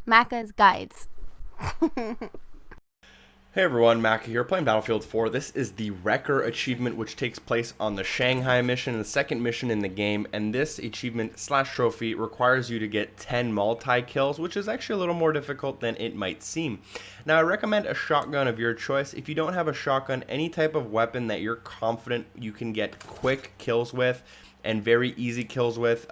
Macca's Guides. Hey everyone, Macca here, playing Battlefield 4. This is the Wrecker achievement, which takes place on the Shanghai mission, the second mission in the game, and this achievement slash trophy requires you to get 10 multi-kills, which is actually a little more difficult than it might seem. Now, I recommend a shotgun of your choice. If you don't have a shotgun, any type of weapon that you're confident you can get quick kills with and very easy kills with,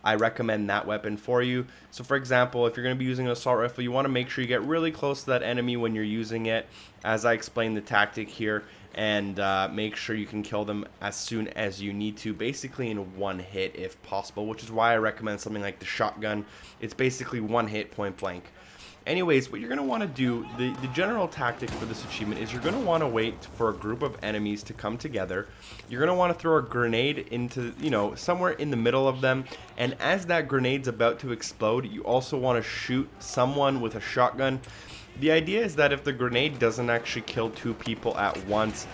I recommend that weapon for you. So for example, if you're going to be using an assault rifle, you want to make sure you get really close to that enemy when you're using it, as I explained the tactic here, and make sure you can kill them as soon as you need to, basically in one hit if possible, which is why I recommend something like the shotgun. It's basically one hit, point blank. Anyways, what you're going to want to do, the general tactic for this achievement is you're going to want to wait for a group of enemies to come together. You're going to want to throw a grenade into, somewhere in the middle of them. And as that grenade's about to explode, you also want to shoot someone with a shotgun. The idea is that if the grenade doesn't actually kill two people at once,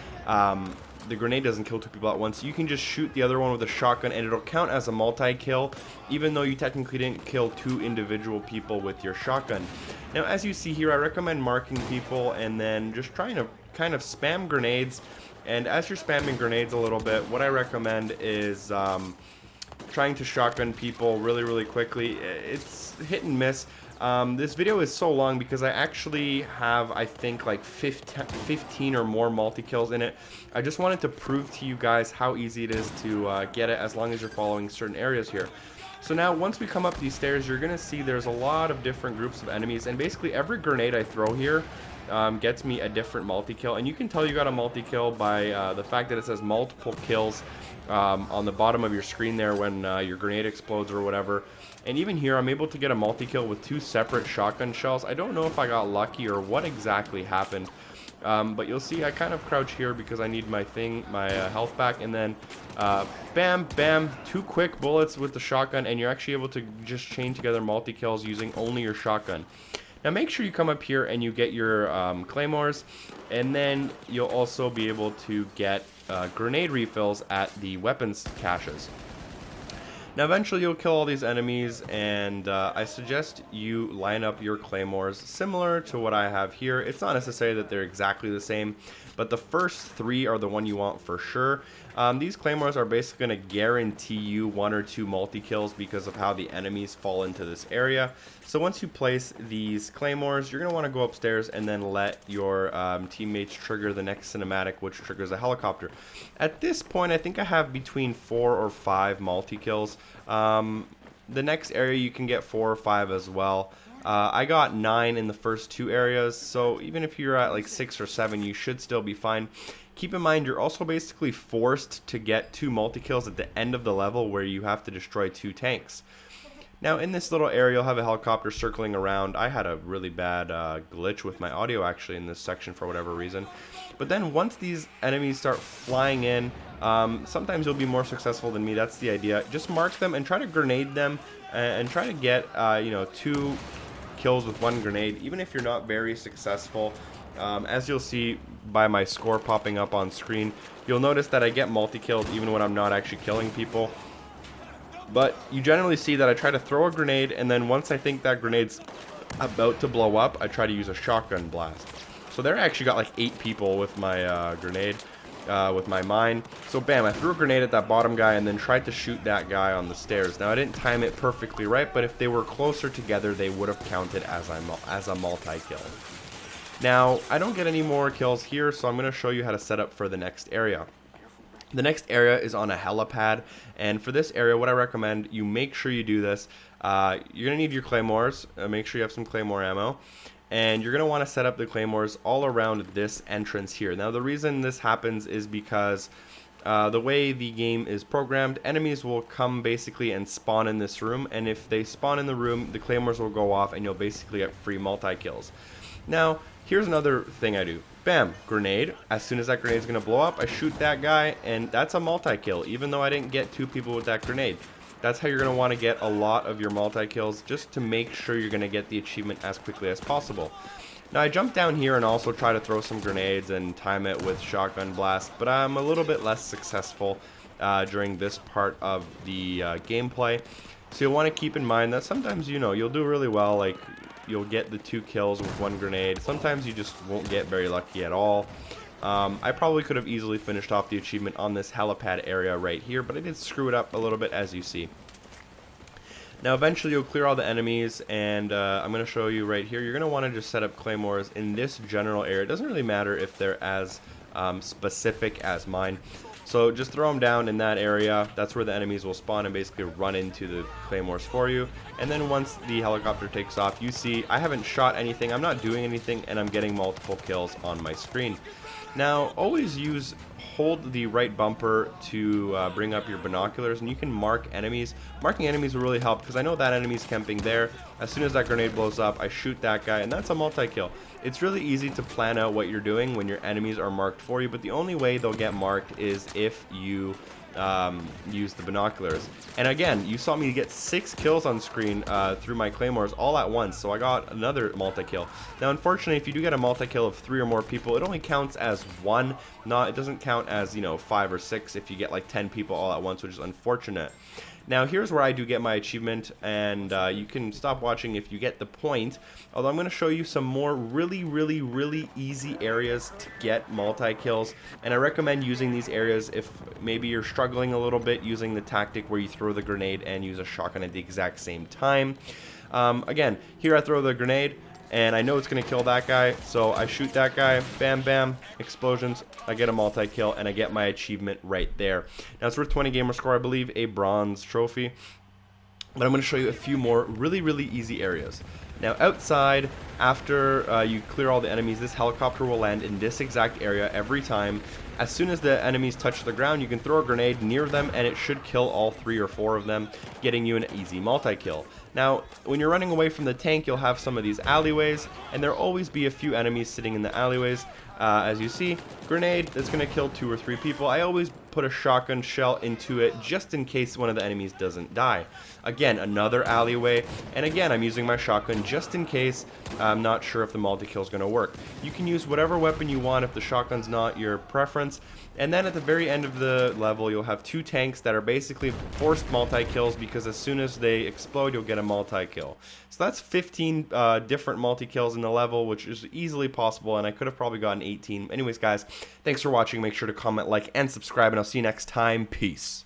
you can just shoot the other one with a shotgun and it'll count as a multi-kill, even though you technically didn't kill two individual people with your shotgun. Now, as you see here, I recommend marking people and then just trying to kind of spam grenades. And as you're spamming grenades a little bit, what I recommend is trying to shotgun people really quickly. It's hit and miss. This video is so long because I actually have, I think, like 15 or more multi-kills in it. I just wanted to prove to you guys how easy it is to get it as long as you're following certain areas here. So now, once we come up these stairs, you're going to see there's a lot of different groups of enemies, and basically every grenade I throw here gets me a different multi-kill. And you can tell you got a multi-kill by the fact that it says multiple kills on the bottom of your screen there when your grenade explodes or whatever. And even here, I'm able to get a multi-kill with two separate shotgun shells. I don't know if I got lucky or what exactly happened. But you'll see I kind of crouch here because I need my health back. And then bam, bam, two quick bullets with the shotgun. And you're actually able to just chain together multi-kills using only your shotgun. Now make sure you come up here and you get your claymores. And then you'll also be able to get grenade refills at the weapons caches. Now eventually you'll kill all these enemies, and I suggest you line up your claymores similar to what I have here. It's not necessary that they're exactly the same, but the first three are the one you want for sure. These claymores are basically going to guarantee you one or two multi-kills because of how the enemies fall into this area. So once you place these claymores, you're going to want to go upstairs and then let your teammates trigger the next cinematic, which triggers a helicopter. At this point, I think I have between 4 or 5 multi-kills. The next area you can get 4 or 5 as well. I got 9 in the first 2 areas, so even if you're at like 6 or 7, you should still be fine. Keep in mind, you're also basically forced to get 2 multi-kills at the end of the level where you have to destroy 2 tanks. Now, in this little area, you'll have a helicopter circling around. I had a really bad glitch with my audio, actually, in this section for whatever reason. But then once these enemies start flying in, sometimes you'll be more successful than me. That's the idea. Just mark them and try to grenade them and try to get, 2 kills with 1 grenade, even if you're not very successful. As you'll see by my score popping up on screen, you'll notice that I get multi-killed even when I'm not actually killing people. But you generally see that I try to throw a grenade, and then once I think that grenade's about to blow up, I try to use a shotgun blast. So there I actually got like 8 people with my grenade, with my mine. So bam, I threw a grenade at that bottom guy and then tried to shoot that guy on the stairs. Now I didn't time it perfectly right, but if they were closer together, they would have counted as a multi-kill. Now, I don't get any more kills here, so I'm going to show you how to set up for the next area. The next area is on a helipad, and for this area, what I recommend, you make sure you do this. You're going to need your claymores. Make sure you have some claymore ammo. And you're going to want to set up the claymores all around this entrance here. Now, the reason this happens is because the way the game is programmed, enemies will come basically and spawn in this room, and if they spawn in the room, the claymores will go off and you'll basically get free multi-kills. Now, here's another thing I do. Bam, grenade. As soon as that grenade is going to blow up, I shoot that guy, and that's a multi-kill, even though I didn't get 2 people with that grenade. That's how you're going to want to get a lot of your multi-kills, just to make sure you're going to get the achievement as quickly as possible. Now, I jump down here and also try to throw some grenades and time it with shotgun blast, but I'm a little bit less successful during this part of the gameplay. So you'll want to keep in mind that sometimes, you know, you'll do really well, like you'll get the 2 kills with 1 grenade. Sometimes you just won't get very lucky at all. I probably could have easily finished off the achievement on this helipad area right here, but I did screw it up a little bit, as you see. Now eventually you'll clear all the enemies, and I'm going to show you right here. You're going to want to just set up claymores in this general area. It doesn't really matter if they're as specific as mine. So just throw them down in that area. That's where the enemies will spawn and basically run into the claymores for you. And then once the helicopter takes off, you see I haven't shot anything, I'm not doing anything, and I'm getting multiple kills on my screen. Now always hold the right bumper to bring up your binoculars, and you can mark enemies. Marking enemies will really help, because I know that enemy's camping there. As soon as that grenade blows up, I shoot that guy, and that's a multi-kill. It's really easy to plan out what you're doing when your enemies are marked for you, but the only way they'll get marked is if you use the binoculars. And again, you saw me get 6 kills on screen through my claymores all at once, so I got another multi-kill. Now unfortunately, if you do get a multi-kill of 3 or more people, it only counts as 1. It doesn't count as, you know, 5 or 6 if you get like 10 people all at once, which is unfortunate. Now here's where I do get my achievement, and you can stop watching if you get the point. Although I'm going to show you some more really easy areas to get multi-kills, and I recommend using these areas if maybe you're struggling a little bit using the tactic where you throw the grenade and use a shotgun at the exact same time. Again, here I throw the grenade, and I know it's going to kill that guy, so I shoot that guy, bam bam, explosions, I get a multi-kill, and I get my achievement right there. Now it's worth 20 gamer score, I believe, a bronze trophy. But I'm going to show you a few more really easy areas. Now outside, after you clear all the enemies, this helicopter will land in this exact area every time. As soon as the enemies touch the ground, you can throw a grenade near them, and it should kill all 3 or 4 of them, getting you an easy multi-kill. Now, when you're running away from the tank, you'll have some of these alleyways, and there'll always be a few enemies sitting in the alleyways. As you see, grenade that's going to kill 2 or 3 people. I always put a shotgun shell into it just in case one of the enemies doesn't die. Again, another alleyway, and again, I'm using my shotgun just in case I'm not sure if the multi-kill is going to work. You can use whatever weapon you want if the shotgun's not your preference. And then at the very end of the level, you'll have 2 tanks that are basically forced multi-kills, because as soon as they explode, you'll get a multi-kill. So that's 15 different multi-kills in the level, which is easily possible, and I could have probably gotten 18. Anyways, guys, thanks for watching. Make sure to comment, like, and subscribe, and I'll see you next time. Peace.